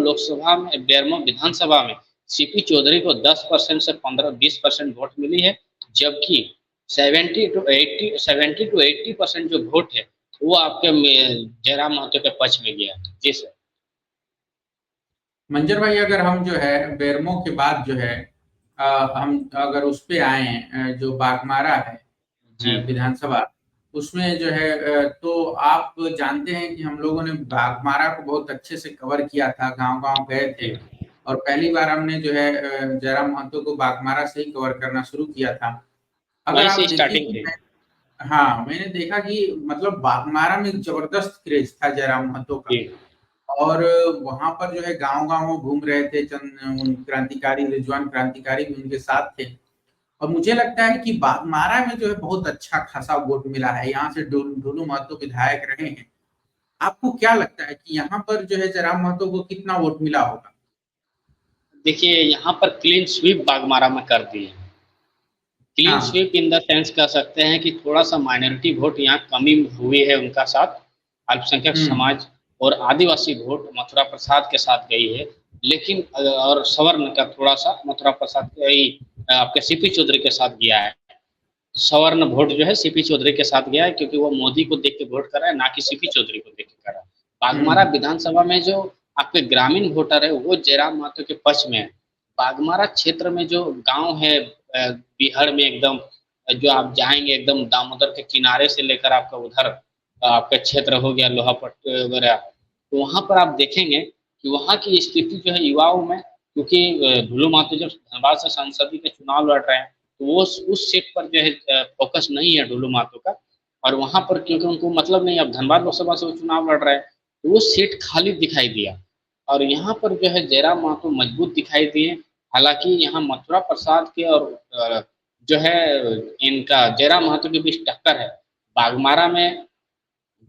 विधानसभा में सीपी चौधरी को 10% से 15-20% वोट मिली है, जबकि 70 to 80% जो वोट है वो आपके जयराम महतो के पक्ष में गया है। जी सर। मंजर भाई, अगर हम जो है बेरमो के बाद जो है हम अगर उस पे आए, जो बाघमारा है जी विधानसभा, उसमें जो है तो आप जानते हैं कि हम लोगों ने बाघमारा को बहुत अच्छे से कवर किया था, गांव-गांव गए थे, जी और पहली बार हमने जो है जयराम महतो को बाघमारा से ही कवर करना शुरू किया था। अगर वहीं आप से देखिए स्टार्टिंग कि थी। हाँ, मैंने देखा कि मतलब बाघमारा में जबरदस्त क्रेज था जयराम महतो का, जी और वहां पर जो है गांव-गांव घूम रहे थे चंद उन क्रांतिकारी, रिजवान क्रांतिकारी भी उनके साथ थे। और मुझे लगता है कि बाघमारा में जो है बहुत अच्छा खासा वोट मिला है, यहाँ से ढूलू महतो विधायक रहे हैं। आपको क्या लगता है कि यहाँ पर जो है जयराम महतो को कितना वोट मिला होगा? देखिए यहाँ पर क्लीन स्वीप बाघमारा में कर दी है। क्लीन हाँ। स्वीप इन द सेंस कह सकते हैं कि थोड़ा-सा माइनॉरिटी वोट यहाँ कमी हुई है उनका साथ, अल्पसंख्यक हम्म। समाज और आदिवासी वोट मथुरा प्रसाद के साथ गई है। लेकिन और सवर्ण का थोड़ा-सा मथुरा प्रसाद आपके सीपी चौधरी के साथ गया है। सवर्ण वोट जो है सीपी चौधरी के साथ गया है, क्योंकि वो मोदी को देख के वोट कर रहा है, ना कि सीपी चौधरी को देख के कर रहा है। बाघमारा हम्म। विधानसभा में जो आपके ग्रामीण वोटर है वो जयराम महतो के पक्ष में है। बाघमारा क्षेत्र में जो गाँव है बिहार में एकदम, जो आप जाएँगे एकदम दामोदर के किनारे से लेकर आपका उधर आपका क्षेत्र हो गया लोहापट्टी वगैरह, तो वहाँ पर आप देखेंगे कि वहाँ की स्थिति जो है युवाओं में, क्योंकि ढुलू महतो जब धनबाद से संसदीय के चुनाव लड़ रहे हैं, तो वो उस सीट पर जो है फ़ोकस नहीं है ढुलू महतो का, और वहाँ पर क्योंकि उनको मतलब नहीं, अब धनबाद लोकसभा से वो चुनाव लड़ रहे हैं, तो वो सीट खाली दिखाई दिया। और यहाँ पर जो है जयराम महतो मजबूत दिखाई दिए। हालाँकि यहाँ मथुरा प्रसाद के और जो है इनका जयराम महतो के बीच टक्कर है। बाघमारा में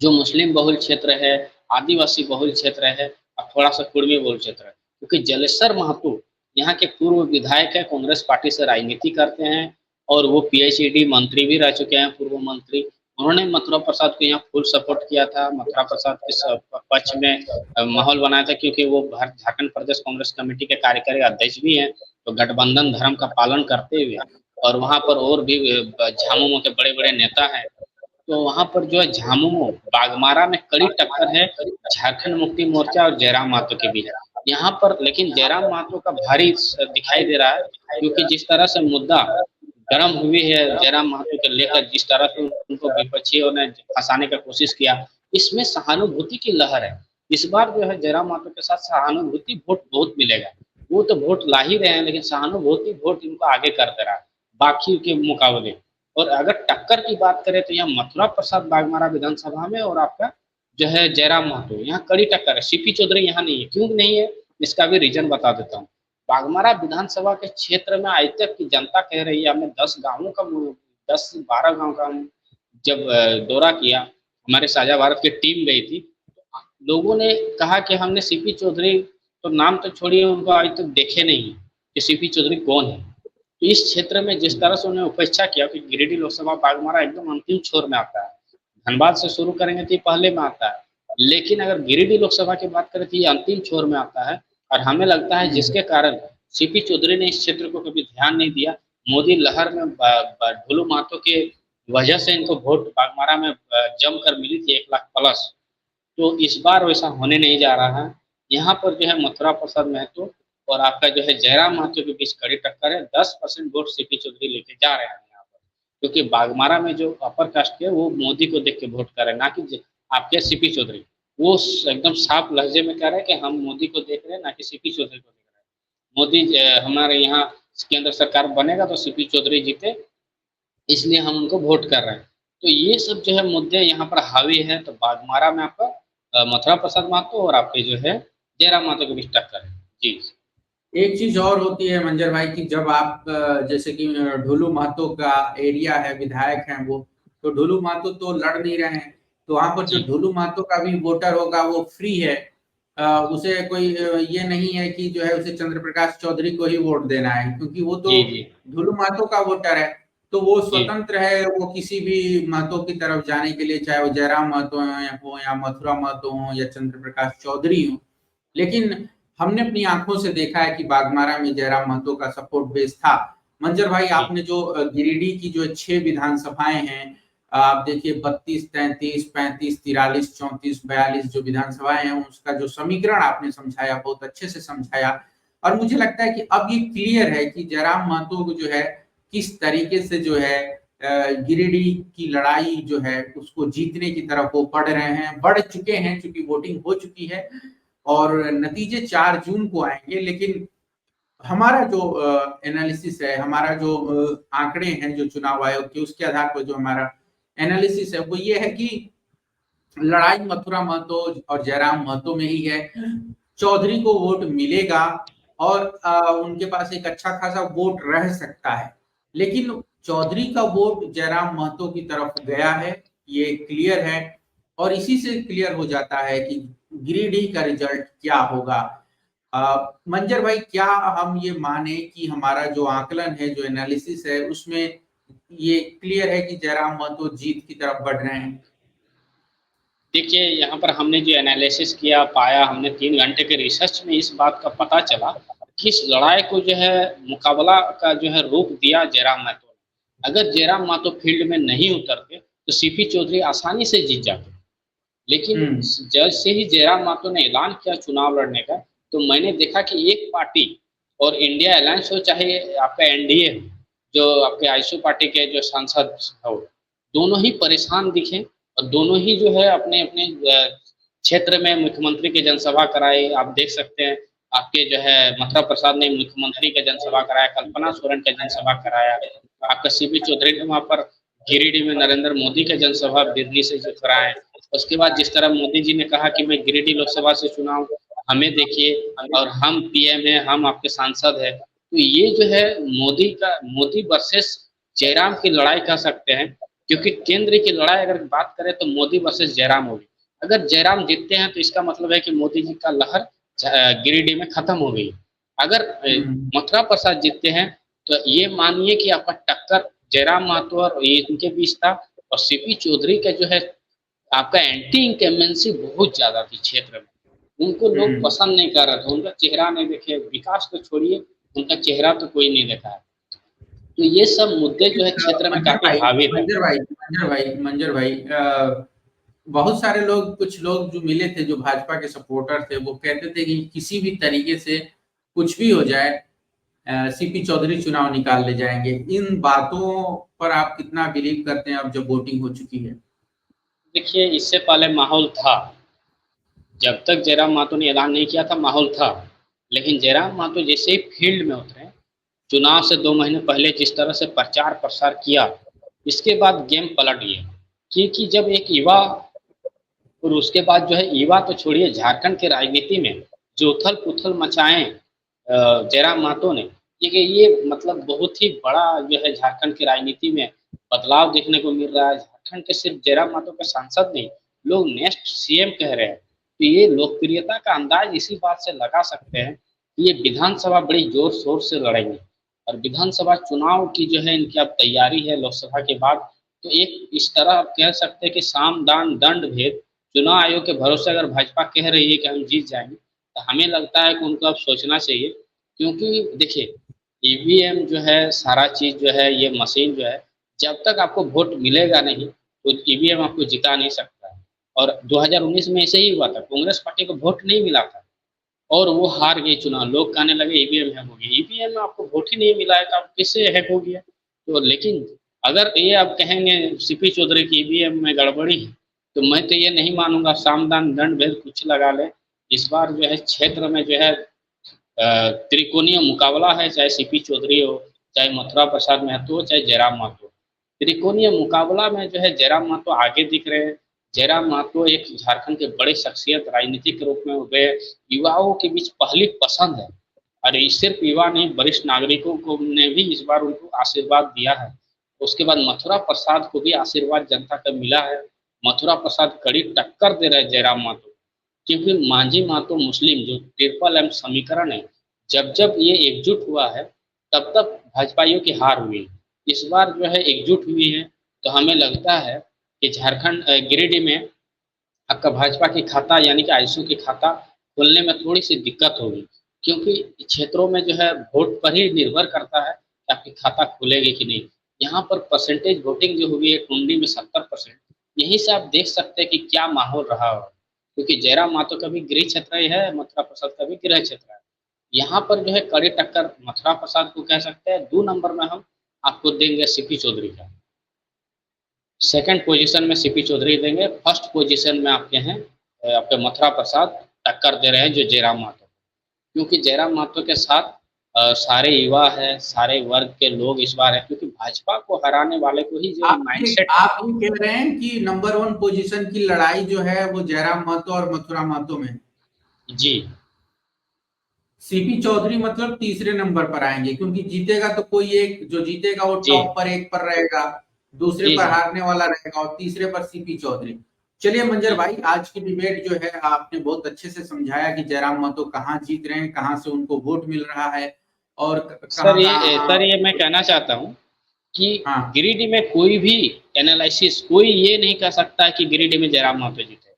जो मुस्लिम बहुल क्षेत्र है, आदिवासी बहुल क्षेत्र है और थोड़ा-सा कुर्मी बहुल क्षेत्र है। क्योंकि जलेश्वर महतो यहाँ के पूर्व विधायक हैं, कांग्रेस पार्टी से राजनीति करते हैं, और वो पीएचईडी मंत्री भी रह चुके हैं, पूर्व मंत्री। उन्होंने मथुरा प्रसाद को यहाँ फुल सपोर्ट किया था, मथुरा प्रसाद के पक्ष में माहौल बनाया था, क्योंकि वो झारखंड प्रदेश कांग्रेस कमेटी के कार्यकारी अध्यक्ष भी हैं, तो गठबंधन धर्म का पालन करते हुए, और वहाँ पर और भी झामुमो के बड़े-बड़े नेता हैं। तो वहाँ पर जो है झामुमो बाघमारा में कड़ी टक्कर है झारखंड मुक्ति मोर्चा और जयराम महतो के बीच। यहाँ पर लेकिन जयराम महतो का भारी दिखाई दे रहा है, क्योंकि जिस तरह से मुद्दा गर्म हुई है जयराम महतो को लेकर, जिस तरह से उनको विपक्षियों ने फंसाने का कोशिश किया, इसमें सहानुभूति की लहर है। इस बार जो है जयराम महतो के साथ सहानुभूति वोट बहुत मिलेगा। वो तो वोट ला ही रहे हैं, लेकिन सहानुभूति वोट इनको आगे कर दे रहा है बाकी के मुकाबले। और अगर टक्कर की बात करें तो यहाँ मथुरा प्रसाद बाघमारा विधानसभा में और आपका जो है जयराम महतो, यहाँ कड़ी टक्कर है। सीपी चौधरी यहाँ नहीं है। क्यों नहीं है, इसका भी रीजन बता देता हूँ। बाघमारा विधानसभा के क्षेत्र में आज तक की जनता कह रही है, हमने 10-12 गाँव का हम जब दौरा किया, हमारे साझा भारत की टीम गई थी, तो लोगों ने कहा कि हमने सीपी चौधरी तो नाम तो छोड़िए, उनको आज तक देखे नहीं कि सीपी चौधरी कौन है। तो इस क्षेत्र में जिस तरह से उन्होंने उपेक्षा किया कि गिरिडीह लोकसभा बाघमारा एकदम अंतिम छोर में आता है, धनबाद से शुरू करेंगे तो ये पहले में आता है, लेकिन अगर गिरिडीह लोकसभा की बात करें तो ये अंतिम छोर में आता है। और हमें लगता है जिसके कारण सीपी चौधरी ने इस क्षेत्र को कभी ध्यान नहीं दिया। मोदी लहर में ढुलू महतो के वजह से इनको वोट बाघमारा में जमकर मिली थी 1 लाख प्लस। तो इस बार वैसा होने नहीं जा रहा है। यहाँ पर जो है मथुरा प्रसाद महतो और आपका जो है जयराम महतो के बीच कड़ी टक्कर है। 10% वोट सीपी चौधरी लेके जा रहे हैं यहाँ पर, क्योंकि बाघमारा में जो अपर कास्ट के वो मोदी को देख के वोट कर रहे हैं, ना कि आपके सीपी चौधरी। वो एकदम साफ लहजे में कह रहे हैं कि हम मोदी को देख रहे हैं, ना कि सीपी चौधरी को देख रहे हैं। मोदी हमारे यहाँ केंद्र सरकार बनेगा तो सीपी चौधरी जीते, इसलिए हम उनको वोट कर रहे हैं। तो ये सब जो है मुद्दे यहाँ पर हावी है। तो बाघमारा में आपका मथुरा प्रसाद महतो और आपके जो है जयराम महतो के बीच टक्कर है। जी। एक चीज और होती है मंजर भाई कि जब आप जैसे कि ढुलू महतो का एरिया है, विधायक हैं वो, तो ढुलू महतो तो लड़ नहीं रहे हैं, तो वहां पर जो जी। ढुलू महतो का भी वोटर होगा वो फ्री है। उसे कोई ये नहीं है कि जो है उसे चंद्र प्रकाश चौधरी को ही वोट देना है, क्योंकि वो तो जी। जी। ढुलू महतो का वोटर है। तो वो जी। स्वतंत्र है, वो किसी भी महतो की तरफ जाने के लिए, चाहे वो जयराम महतो हो या मथुरा महतो हो या चंद्र प्रकाश चौधरी हो। लेकिन हमने अपनी आंखों से देखा है कि बाघमारा में जयराम महतो का सपोर्ट बेस था। मंजर भाई, जी। आपने जो गिरिडीह की जो 6 विधानसभाएं हैं, आप देखिए 32, 33, 35, 43, 34, 42 जो विधानसभाएं हैं, उसका जो समीकरण आपने समझाया, बहुत अच्छे से समझाया। और मुझे लगता है कि अब ये क्लियर है कि जयराम महतो को जो है किस तरीके से जो है गिरिडीह की लड़ाई जो है उसको जीतने की तरफ वो बढ़ रहे हैं, बढ़ चुके हैं, क्योंकि वोटिंग हो चुकी है और नतीजे 4 जून को आएंगे। लेकिन हमारा जो एनालिसिस है, हमारा जो आंकड़े हैं जो चुनाव आयोग के, उसके आधार पर जो हमारा एनालिसिस है वो ये है कि लड़ाई मथुरा महतो और जयराम महतो में ही है। चौधरी को वोट मिलेगा और उनके पास एक अच्छा खासा वोट रह सकता है, लेकिन चौधरी का वोट जयराम महतो की तरफ गया है, ये क्लियर है। और इसी से क्लियर हो जाता है कि गिरिडीह का रिजल्ट क्या होगा। मंजर भाई, क्या हम ये माने कि हमारा जो आकलन है, जो एनालिसिस है, उसमें ये क्लियर है कि जयराम महतो जीत की तरफ बढ़ रहे हैं? देखिए, यहाँ पर हमने जो एनालिसिस किया, पाया, हमने 3 घंटे के रिसर्च में इस बात का पता चला कि इस लड़ाई को जो है मुकाबला का जो है रूप दिया जयराम महतो ने। अगर जयराम महतो फील्ड में नहीं उतरते तो सीपी चौधरी आसानी से जीत जाते। लेकिन हम्म। जैसे ही जयराम महतो ने ऐलान किया चुनाव लड़ने का, तो मैंने देखा कि एक पार्टी, और इंडिया अलायंस हो चाहे आपका एनडीए हो, जो आपके आईएसओ पार्टी के जो सांसद हो, दोनों ही परेशान दिखे और दोनों ही जो है अपने अपने क्षेत्र में मुख्यमंत्री की जनसभा कराई। आप देख सकते हैं आपके जो है मथुरा प्रसाद ने मुख्यमंत्री का जनसभा कराया, कल्पना सोरेन का जनसभा कराया, आपका सीपी चौधरी ने वहाँ पर गिरिडीह में नरेंद्र मोदी का जनसभा बिरनी से जो कराए। उसके बाद जिस तरह मोदी जी ने कहा कि मैं गिरिडीह लोकसभा से चुनाव, हमें देखिए और हम पीएम हैं, हम आपके सांसद हैं। तो ये जो है मोदी वर्सेस जयराम की लड़ाई कह सकते हैं, क्योंकि केंद्र की लड़ाई अगर बात करें तो मोदी वर्सेस जयराम होगी। अगर जयराम जीतते हैं तो इसका मतलब है कि मोदी जी का लहर गिरिडीह में खत्म हो गई। अगर मथुरा प्रसाद जीतते हैं तो ये मानिए कि आपका टक्कर जयराम महतो और ये इनके बीच था। और सीपी चौधरी का जो है आपका एंटी इंकम्बेंसी बहुत ज्यादा थी क्षेत्र में, उनको लोग पसंद नहीं कर रहे थे, उनका चेहरा नहीं देखे, विकास तो छोड़िए, उनका चेहरा तो कोई नहीं देखा है। तो ये सब मुद्दे जो है क्षेत्र में काफी हावी थे। मंजर भाई, बहुत सारे लोग, कुछ लोग जो मिले थे, जो भाजपा के सपोर्टर थे, वो कहते थे कि किसी भी तरीके से कुछ भी हो जाए, सीपी चौधरी चुनाव निकाल ले जाएंगे। इन बातों पर आप कितना बिलीव करते हैं अब जब वोटिंग हो चुकी है? देखिए, इससे पहले माहौल था, जब तक जयराम महतो ने ऐलान नहीं किया था माहौल था, लेकिन जयराम महतो जैसे ही फील्ड में उतरे, चुनाव से 2 महीने पहले जिस तरह से प्रचार प्रसार किया, इसके बाद गेम पलट गया। क्योंकि जब एक युवा, और उसके बाद जो है युवा तो छोड़िए, झारखंड के राजनीति में जो उथल-पुथल मचाए जयराम महतो ने, ये मतलब बहुत ही बड़ा जो है झारखंड की राजनीति में बदलाव देखने को मिल रहा है। झारखंड के सिर्फ जयराम महतो के सांसद नहीं, लोग नेक्स्ट सीएम कह रहे हैं। तो ये लोकप्रियता का अंदाज इसी बात से लगा सकते हैं कि ये विधानसभा बड़ी जोर-शोर से लड़ेंगे। और विधानसभा चुनाव की जो है इनकी अब तैयारी है लोकसभा के बाद। तो एक इस तरह आप कह सकते हैं कि साम, दान, दंड भेद, चुनाव आयोग के भरोसे अगर भाजपा कह रही है कि हम जीत जाएँगे, तो हमें लगता है कि उनको अब सोचना चाहिए। क्योंकि देखिए, ईवीएम जो है, सारा चीज़ जो है, ये मशीन जो है, जब तक आपको वोट मिलेगा नहीं, तो ईवीएम आपको जिता नहीं सकता है। और 2019 में ऐसे ही हुआ था, कांग्रेस पार्टी को वोट नहीं मिला था और वो हार गई चुनाव। लोग कहने लगे ईवीएम हैक हो गई। ईवीएम में आपको वोट ही नहीं मिला है तो आप कैसे हैक हो गया? तो लेकिन अगर ये आप कहेंगे सीपी चौधरी की ईवीएम में गड़बड़ी है, तो मैं तो ये नहीं मानूँगा, साम, दान, दंड भेद कुछ लगा लें। इस बार जो है क्षेत्र में जो है त्रिकोणीय मुकाबला है, चाहे सीपी चौधरी हो, चाहे मथुरा प्रसाद महतो हो, चाहे जयराम महतो। त्रिकोणीय मुकाबला में जो है जयराम महतो आगे दिख रहे हैं। जयराम महतो एक झारखंड के बड़े शख्सियत राजनीतिक के रूप में उभरे, युवाओं के बीच पहली पसंद है। और ये सिर्फ युवा नहीं, वरिष्ठ नागरिकों को ने भी इस बार उनको आशीर्वाद दिया है। उसके बाद मथुरा प्रसाद को भी आशीर्वाद जनता का मिला है। मथुरा प्रसाद कड़ी टक्कर दे रहे जयराम महतो, क्योंकि मांझी महतो मुस्लिम जो ट्रिपल एम समीकरण है, जब जब ये एकजुट हुआ है तब तब भाजपाइयों की हार हुई। इस बार जो है एकजुट हुई है, तो हमें लगता है कि झारखंड गिरिडीह में आपका भाजपा की खाता यानी कि आईएसयू की खाता खोलने में थोड़ी सी दिक्कत होगी, क्योंकि क्षेत्रों में जो है वोट पर ही निर्भर करता है कि आपकी खाता खुलेगी कि नहीं। यहाँ पर परसेंटेज वोटिंग जो हुई है टुंडी में 70%, यहीं से आप देख सकते हैं कि क्या माहौल रहा हो, क्योंकि जयराम महतो का भी गृह क्षेत्र ही है, मथुरा प्रसाद का भी गृह क्षेत्र है। यहाँ पर जो है कड़ी टक्कर मथुरा प्रसाद को कह सकते हैं। 2 नंबर में हम आपको देंगे सीपी चौधरी का, सेकंड पोजीशन में सीपी चौधरी देंगे, फर्स्ट पोजीशन में आपके हैं आपके मथुरा प्रसाद टक्कर दे रहे हैं जो जयराम महतो, क्योंकि जयराम महतो के साथ सारे युवा है, सारे वर्ग के लोग इस बार है, क्योंकि भाजपा को हराने वाले को ही जो माइंडसेट। आप ये कह रहे हैं कि नंबर 1 पोजीशन की लड़ाई जो है वो जयराम महतो और मथुरा महतो में। जी, सीपी चौधरी मतलब तीसरे नंबर पर आएंगे, क्योंकि जीतेगा तो कोई एक, जो जीतेगा वो जी, टॉप पर 1 पर रहेगा, दूसरे जी, पर जी, हारने वाला रहेगा और तीसरे पर सीपी चौधरी। चलिए मंजर जी। भाई, आज की डिबेट जो है आपने बहुत अच्छे से समझाया कि जयराम महतो कहाँ जीत रहे हैं, कहाँ से उनको वोट मिल रहा है और सर कहाँ सर कहाँ। ये मैं कहना चाहता हूँ कि हाँ गिरिडीह में कोई भी एनालिसिस, कोई ये नहीं कह सकता है कि गिरिडीह में जयराम महतो जीते।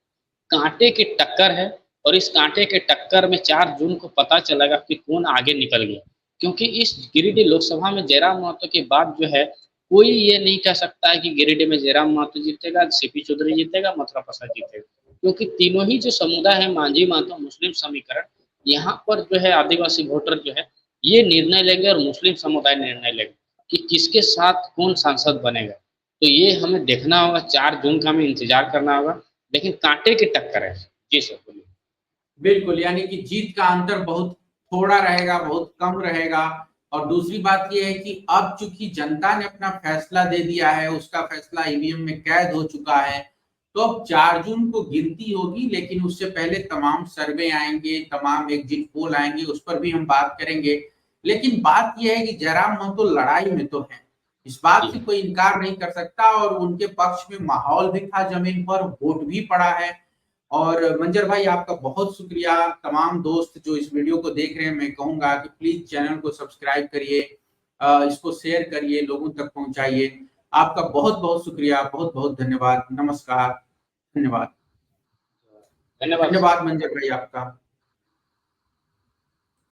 कांटे की टक्कर है, और इस कांटे के टक्कर में 4 जून को पता चलेगा कि कौन आगे निकल गया, क्योंकि इस गिरिडीह लोकसभा में जयराम महतो के बाद जो है कोई ये नहीं कह सकता है कि गिरिडीह में जयराम महतो जीतेगा, सीपी चौधरी जीतेगा, मथुरा प्रसाद जीतेगा, क्योंकि तीनों ही जो समुदाय है, मांझी महतो मुस्लिम समीकरण, यहाँ पर जो है आदिवासी वोटर जो है ये निर्णय लेंगे और मुस्लिम समुदाय निर्णय लेंगे कि किसके साथ कौन सांसद बनेगा। तो ये हमें देखना होगा, 4 जून का हमें इंतजार करना होगा, लेकिन कांटे की टक्कर है। जी सर बोलिए। बिल्कुल, यानी कि जीत का अंतर बहुत थोड़ा रहेगा, बहुत कम रहेगा। और दूसरी बात ये है कि अब चूंकि जनता ने अपना फैसला दे दिया है, उसका फैसला ईवीएम में कैद हो चुका है, तो अब 4 जून को गिनती होगी, लेकिन उससे पहले तमाम सर्वे आएंगे, तमाम एग्जिट पोल आएंगे, उस पर भी हम बात करेंगे। लेकिन बात यह है कि जयराम महतो लड़ाई में तो है, इस बात से जी, कोई इनकार नहीं कर सकता, और उनके पक्ष में माहौल भी था, जमीन पर वोट भी पड़ा है। और मंजर भाई, आपका बहुत शुक्रिया। तमाम दोस्त जो इस वीडियो को देख रहे हैं, मैं कहूंगा कि प्लीज चैनल को सब्सक्राइब करिए, इसको शेयर करिए, लोगों तक पहुंचाइए। आपका बहुत बहुत शुक्रिया, बहुत बहुत धन्यवाद। नमस्कार। धन्यवाद। धन्यवाद। धन्यवाद मंजर भाई आपका।